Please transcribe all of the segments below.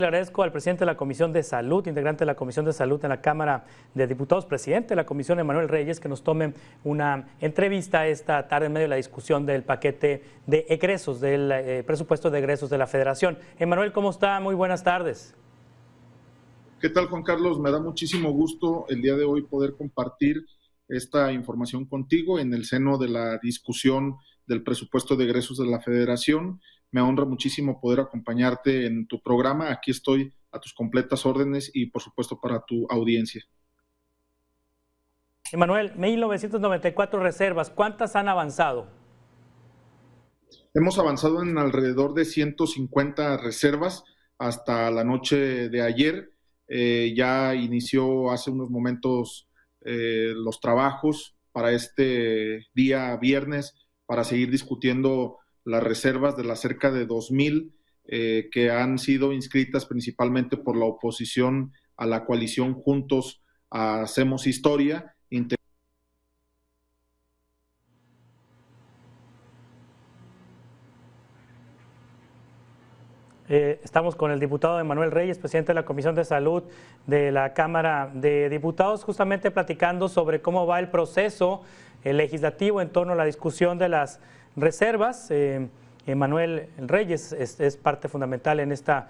Le agradezco al presidente de la Comisión de Salud, integrante de la Comisión de Salud en la Cámara de Diputados, presidente de la Comisión, Emanuel Reyes, que nos tome una entrevista esta tarde en medio de la discusión del paquete de egresos, del presupuesto de egresos de la Federación. Emanuel, ¿cómo está? Muy buenas tardes. ¿Qué tal, Juan Carlos? Me da muchísimo gusto el día de hoy poder compartir esta información contigo en el seno de la discusión del presupuesto de egresos de la Federación. Me honra muchísimo poder acompañarte en tu programa. Aquí estoy a tus completas órdenes y, por supuesto, para tu audiencia. Emanuel, 1994 reservas, ¿cuántas han avanzado? Hemos avanzado en alrededor de 150 reservas hasta la noche de ayer. Ya inició hace unos momentos los trabajos para este día viernes para seguir discutiendo las reservas de las cerca de 2,000 que han sido inscritas principalmente por la oposición a la coalición Juntos Hacemos Historia. Estamos con el diputado Emanuel Reyes, presidente de la Comisión de Salud de la Cámara de Diputados, justamente platicando sobre cómo va el proceso legislativo en torno a la discusión de las reservas. Emanuel Reyes es parte fundamental en esta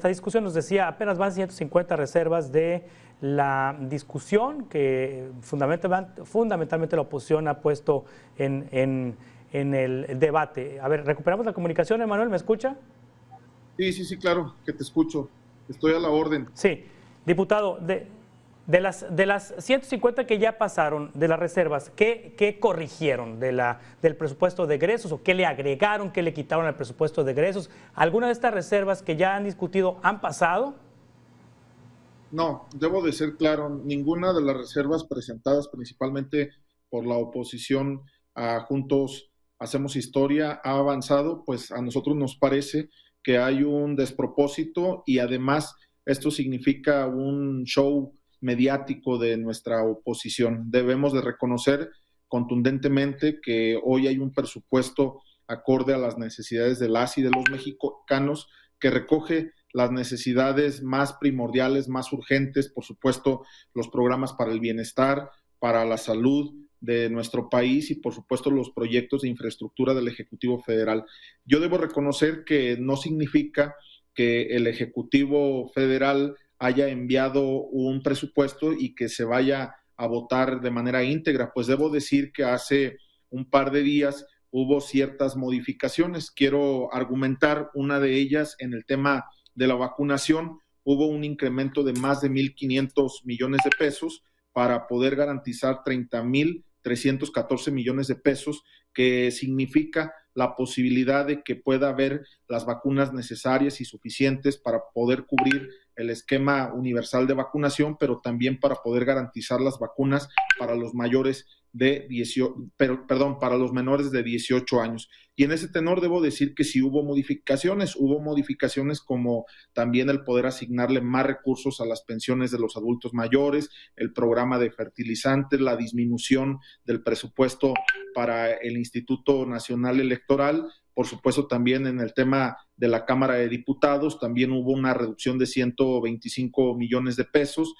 discusión. Nos decía, apenas van 150 reservas de la discusión que fundamentalmente la oposición ha puesto en el debate. A ver, recuperamos la comunicación, Emanuel, ¿me escucha? Sí, claro, que te escucho. Estoy a la orden. Sí, diputado, de las 150 que ya pasaron de las reservas, ¿qué corrigieron del presupuesto de egresos o qué le agregaron, qué le quitaron al presupuesto de egresos? ¿Alguna de estas reservas que ya han discutido han pasado? No, debo de ser claro, ninguna de las reservas presentadas principalmente por la oposición a Juntos Hacemos Historia ha avanzado. Pues a nosotros nos parece que hay un despropósito y además esto significa un show mediático de nuestra oposición. Debemos de reconocer contundentemente que hoy hay un presupuesto acorde a las necesidades de las y de los mexicanos, que recoge las necesidades más primordiales, más urgentes, por supuesto, los programas para el bienestar, para la salud de nuestro país y, por supuesto, los proyectos de infraestructura del Ejecutivo Federal. Yo debo reconocer que no significa que el Ejecutivo Federal haya enviado un presupuesto y que se vaya a votar de manera íntegra. Pues debo decir que hace un par de días hubo ciertas modificaciones. Quiero argumentar una de ellas en el tema de la vacunación. Hubo un incremento de más de 1,500 millones de pesos para poder garantizar 30,314 millones de pesos, que significa la posibilidad de que pueda haber las vacunas necesarias y suficientes para poder cubrir el esquema universal de vacunación, pero también para poder garantizar las vacunas para los mayores de para los menores de 18 años. Y en ese tenor debo decir que sí hubo modificaciones como también el poder asignarle más recursos a las pensiones de los adultos mayores, el programa de fertilizantes, la disminución del presupuesto para el Instituto Nacional Electoral. Por supuesto, también en el tema de la Cámara de Diputados, también hubo una reducción de 125 millones de pesos.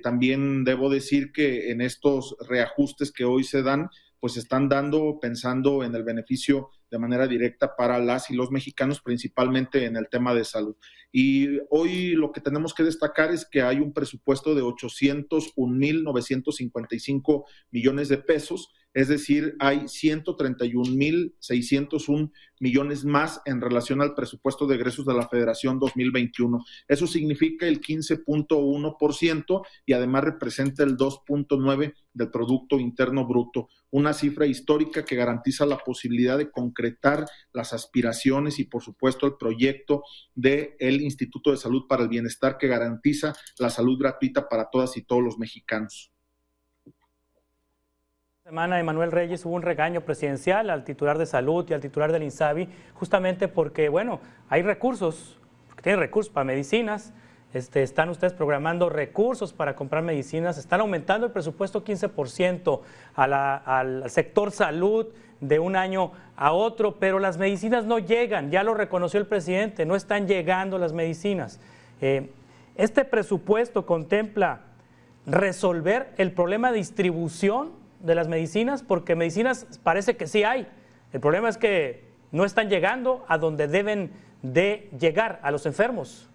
También debo decir que en estos reajustes que hoy se dan, pues se están dando pensando en el beneficio de manera directa para las y los mexicanos, principalmente en el tema de salud. Y hoy lo que tenemos que destacar es que hay un presupuesto de 801,955 millones de pesos, es decir, hay 131,601 millones más en relación al presupuesto de egresos de la Federación 2021. Eso significa el 15.1% y además representa el 2.9% del Producto Interno Bruto, una cifra histórica que garantiza la posibilidad de concretar las aspiraciones y, por supuesto, el proyecto del Instituto de Salud para el Bienestar, que garantiza la salud gratuita para todas y todos los mexicanos. Semana, Emanuel Reyes, hubo un regaño presidencial al titular de Salud y al titular del INSABI, justamente porque, bueno, hay recursos, porque tienen recursos para medicinas, están ustedes programando recursos para comprar medicinas, están aumentando el presupuesto 15% al sector salud de un año a otro, pero las medicinas no llegan, ya lo reconoció el presidente, no están llegando las medicinas. ¿Este presupuesto contempla resolver el problema de distribución de las medicinas? Porque medicinas parece que sí hay. El problema es que no están llegando a donde deben de llegar, a los enfermos.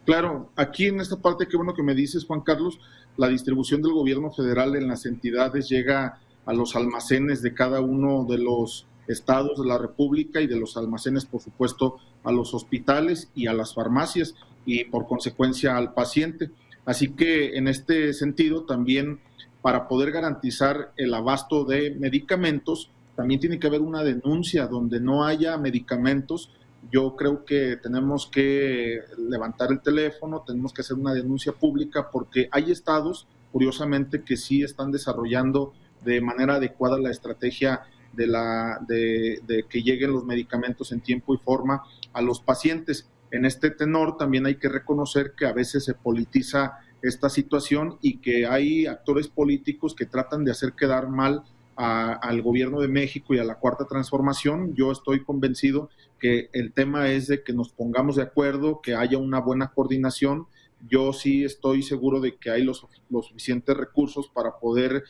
Claro, aquí en esta parte, qué bueno que me dices, Juan Carlos, la distribución del gobierno federal en las entidades llega a los almacenes de cada uno de los estados de la República y de los almacenes, por supuesto, a los hospitales y a las farmacias y por consecuencia al paciente. Así que en este sentido también, para poder garantizar el abasto de medicamentos, también tiene que haber una denuncia donde no haya medicamentos. Yo creo que tenemos que levantar el teléfono, tenemos que hacer una denuncia pública, porque hay estados, curiosamente, que sí están desarrollando de manera adecuada la estrategia de que lleguen los medicamentos en tiempo y forma a los pacientes. En este tenor también hay que reconocer que a veces se politiza esta situación y que hay actores políticos que tratan de hacer quedar mal al gobierno de México y a la Cuarta Transformación. Yo estoy convencido que el tema es de que nos pongamos de acuerdo, que haya una buena coordinación. Yo sí estoy seguro de que hay los suficientes recursos para poder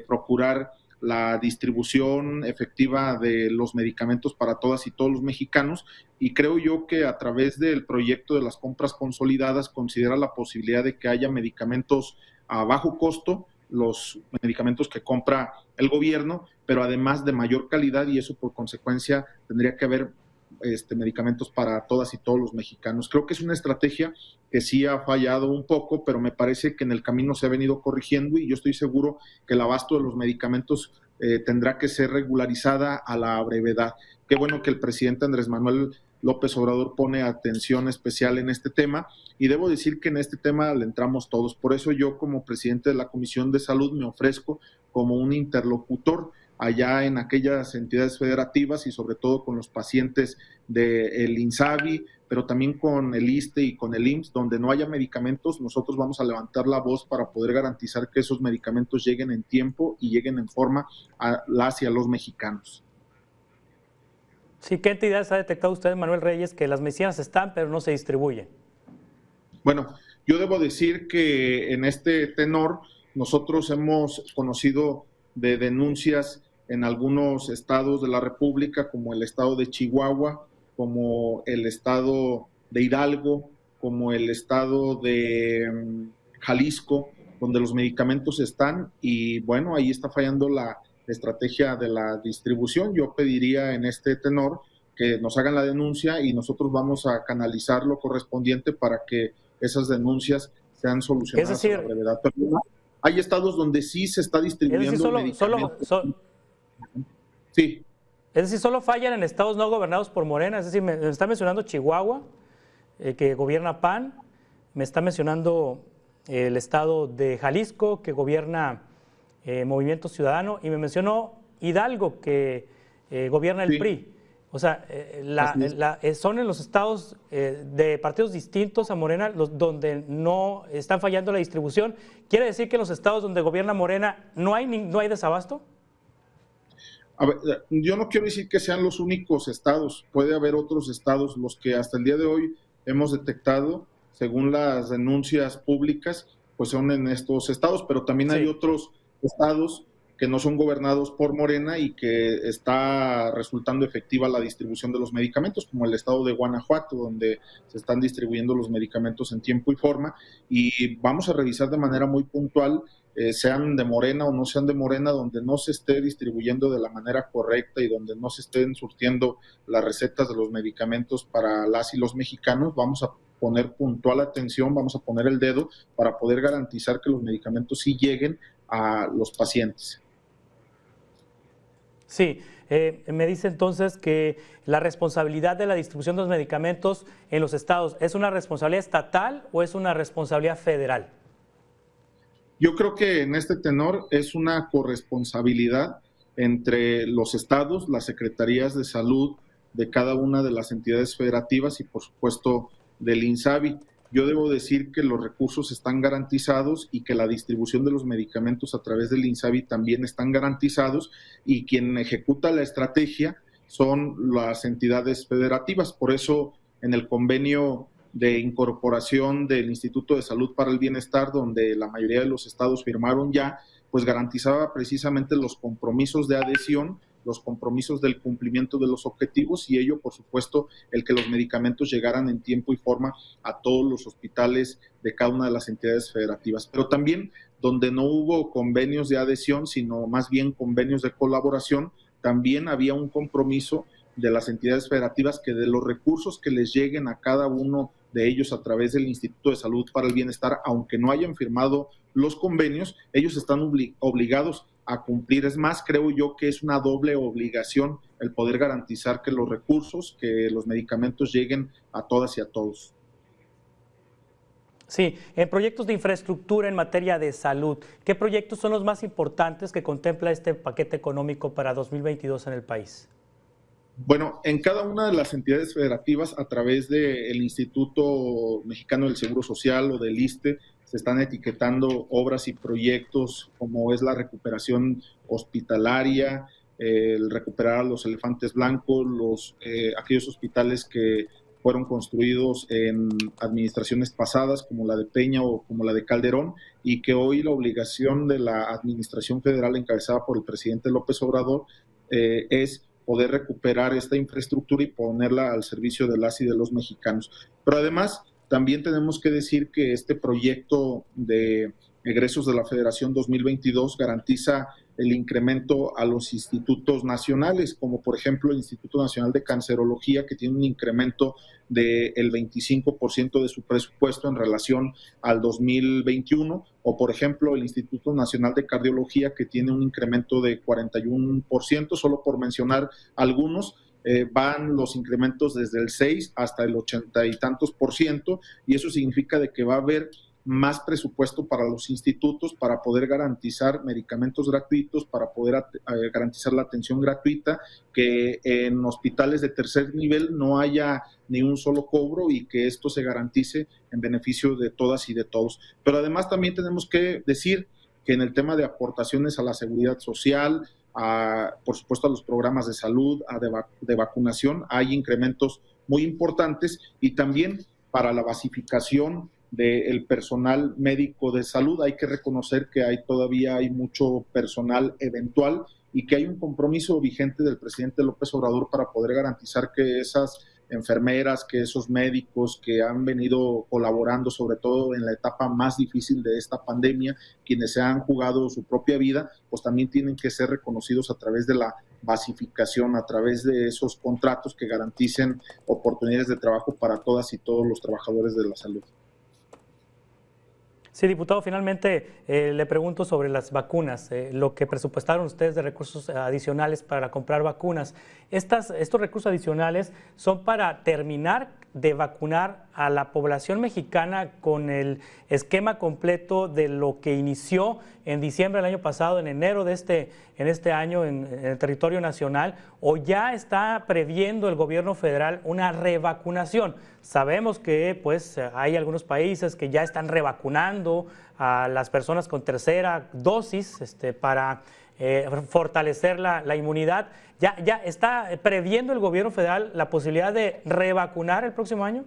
procurar la distribución efectiva de los medicamentos para todas y todos los mexicanos, y creo yo que a través del proyecto de las compras consolidadas considera la posibilidad de que haya medicamentos a bajo costo, los medicamentos que compra el gobierno, pero además de mayor calidad, y eso por consecuencia tendría que haber medicamentos para todas y todos los mexicanos. Creo que es una estrategia que sí ha fallado un poco, pero me parece que en el camino se ha venido corrigiendo, y yo estoy seguro que el abasto de los medicamentos tendrá que ser regularizada a la brevedad. Qué bueno que el presidente Andrés Manuel López Obrador pone atención especial en este tema, y debo decir que en este tema le entramos todos. Por eso yo, como presidente de la Comisión de Salud, me ofrezco como un interlocutor allá en aquellas entidades federativas y sobre todo con los pacientes del INSABI, pero también con el ISSSTE y con el IMSS, donde no haya medicamentos. Nosotros vamos a levantar la voz para poder garantizar que esos medicamentos lleguen en tiempo y lleguen en forma a las y a los mexicanos. Sí, ¿qué entidades ha detectado usted, Manuel Reyes, que las medicinas están pero no se distribuyen? Bueno, yo debo decir que en este tenor nosotros hemos conocido de denuncias en algunos estados de la República, como el estado de Chihuahua, como el estado de Hidalgo, como el estado de Jalisco, donde los medicamentos están, y bueno, ahí está fallando la estrategia de la distribución. Yo pediría en este tenor que nos hagan la denuncia y nosotros vamos a canalizar lo correspondiente para que esas denuncias sean solucionadas, es decir, a la brevedad. Pero hay estados donde sí se está distribuyendo sí. Es decir, solo fallan en estados no gobernados por Morena. Es decir, me está mencionando Chihuahua, que gobierna PAN, me está mencionando el estado de Jalisco, que gobierna Movimiento Ciudadano, y me mencionó Hidalgo, que gobierna el PRI. O sea, son en los estados de partidos distintos a Morena donde no están fallando la distribución. ¿Quiere decir que en los estados donde gobierna Morena no hay desabasto? A ver, yo no quiero decir que sean los únicos estados, puede haber otros estados, los que hasta el día de hoy hemos detectado, según las denuncias públicas, pues son en estos estados, pero también hay otros estados que no son gobernados por Morena y que está resultando efectiva la distribución de los medicamentos, como el estado de Guanajuato, donde se están distribuyendo los medicamentos en tiempo y forma, y vamos a revisar de manera muy puntual, sean de Morena o no sean de Morena, donde no se esté distribuyendo de la manera correcta y donde no se estén surtiendo las recetas de los medicamentos para las y los mexicanos. Vamos a poner puntual atención, vamos a poner el dedo para poder garantizar que los medicamentos sí lleguen a los pacientes. Sí, me dice entonces que la responsabilidad de la distribución de los medicamentos en los estados, ¿es una responsabilidad estatal o es una responsabilidad federal? Yo creo que en este tenor es una corresponsabilidad entre los estados, las secretarías de salud de cada una de las entidades federativas y por supuesto del INSABI. Yo debo decir que los recursos están garantizados y que la distribución de los medicamentos a través del INSABI también están garantizados, y quien ejecuta la estrategia son las entidades federativas. Por eso en el convenio de incorporación del Instituto de Salud para el Bienestar, donde la mayoría de los estados firmaron ya, pues garantizaba precisamente los compromisos de adhesión, los compromisos del cumplimiento de los objetivos y ello, por supuesto, el que los medicamentos llegaran en tiempo y forma a todos los hospitales de cada una de las entidades federativas. Pero también donde no hubo convenios de adhesión, sino más bien convenios de colaboración, también había un compromiso de las entidades federativas que de los recursos que les lleguen a cada uno de ellos a través del Instituto de Salud para el Bienestar, aunque no hayan firmado los convenios, ellos están obligados a cumplir. Es más, creo yo que es una doble obligación el poder garantizar que los recursos, que los medicamentos lleguen a todas y a todos. Sí, en proyectos de infraestructura en materia de salud, ¿qué proyectos son los más importantes que contempla este paquete económico para 2022 en el país? Bueno, en cada una de las entidades federativas, a través del Instituto Mexicano del Seguro Social o del ISSSTE, se están etiquetando obras y proyectos como es la recuperación hospitalaria, el recuperar a los elefantes blancos, aquellos hospitales que fueron construidos en administraciones pasadas, como la de Peña o como la de Calderón, y que hoy la obligación de la administración federal encabezada por el presidente López Obrador es poder recuperar esta infraestructura y ponerla al servicio de las y de los mexicanos. Pero además, también tenemos que decir que este proyecto de egresos de la Federación 2022 garantiza el incremento a los institutos nacionales, como por ejemplo el Instituto Nacional de Cancerología, que tiene un incremento del 25% de su presupuesto en relación al 2021, o por ejemplo el Instituto Nacional de Cardiología, que tiene un incremento de 41%, solo por mencionar algunos. Van los incrementos desde el 6 hasta el 80 y tantos %, y eso significa de que va a haber más presupuesto para los institutos para poder garantizar medicamentos gratuitos, para poder garantizar la atención gratuita, que en hospitales de tercer nivel no haya ni un solo cobro y que esto se garantice en beneficio de todas y de todos. Pero además también tenemos que decir que en el tema de aportaciones a la seguridad social, por supuesto a los programas de salud, de vacunación, hay incrementos muy importantes, y también para la basificación del personal médico de salud. Hay que reconocer que todavía hay mucho personal eventual y que hay un compromiso vigente del presidente López Obrador para poder garantizar que esas enfermeras, que esos médicos que han venido colaborando, sobre todo en la etapa más difícil de esta pandemia, quienes se han jugado su propia vida, pues también tienen que ser reconocidos a través de la basificación, a través de esos contratos que garanticen oportunidades de trabajo para todas y todos los trabajadores de la salud. Sí, diputado, finalmente le pregunto sobre las vacunas, lo que presupuestaron ustedes de recursos adicionales para comprar vacunas. Estos recursos adicionales son para terminar de vacunar a la población mexicana con el esquema completo de lo que inició en diciembre del año pasado, en enero de este año en el territorio nacional, o ya está previendo el gobierno federal una revacunación. Sabemos que pues hay algunos países que ya están revacunando a las personas con tercera dosis para fortalecer la inmunidad. ¿Ya está previendo el gobierno federal la posibilidad de revacunar el próximo año?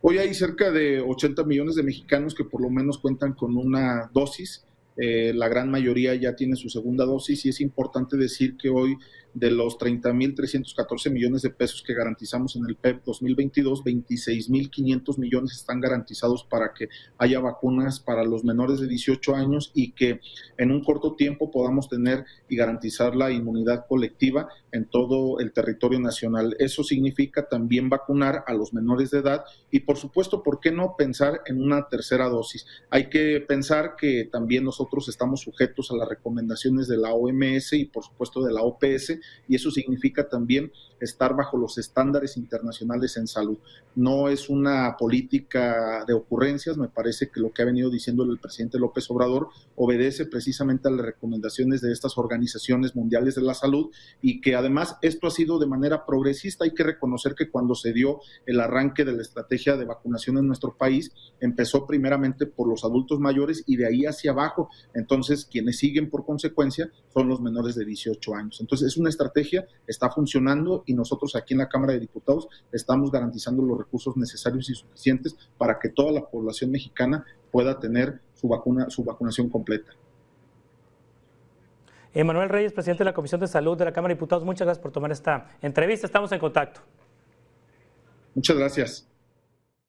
Hoy hay cerca de 80 millones de mexicanos que por lo menos cuentan con una dosis. La gran mayoría ya tiene su segunda dosis, y es importante decir que hoy, de los 30,314 millones de pesos que garantizamos en el PEP 2022, 26,500 millones están garantizados para que haya vacunas para los menores de 18 años y que en un corto tiempo podamos tener y garantizar la inmunidad colectiva en todo el territorio nacional. Eso significa también vacunar a los menores de edad y, por supuesto, ¿por qué no pensar en una tercera dosis? Hay que pensar que también nosotros estamos sujetos a las recomendaciones de la OMS y, por supuesto, de la OPS, y eso significa también estar bajo los estándares internacionales en salud. No es una política de ocurrencias, me parece que lo que ha venido diciendo el presidente López Obrador obedece precisamente a las recomendaciones de estas organizaciones mundiales de la salud, y que además esto ha sido de manera progresista. Hay que reconocer que cuando se dio el arranque de la estrategia de vacunación en nuestro país, empezó primeramente por los adultos mayores y de ahí hacia abajo, Entonces, quienes siguen por consecuencia son los menores de 18 años. Entonces, es una estrategia, está funcionando y nosotros aquí en la Cámara de Diputados estamos garantizando los recursos necesarios y suficientes para que toda la población mexicana pueda tener su vacunación completa. Manuel Reyes, presidente de la Comisión de Salud de la Cámara de Diputados, muchas gracias por tomar esta entrevista. Estamos en contacto. Muchas gracias.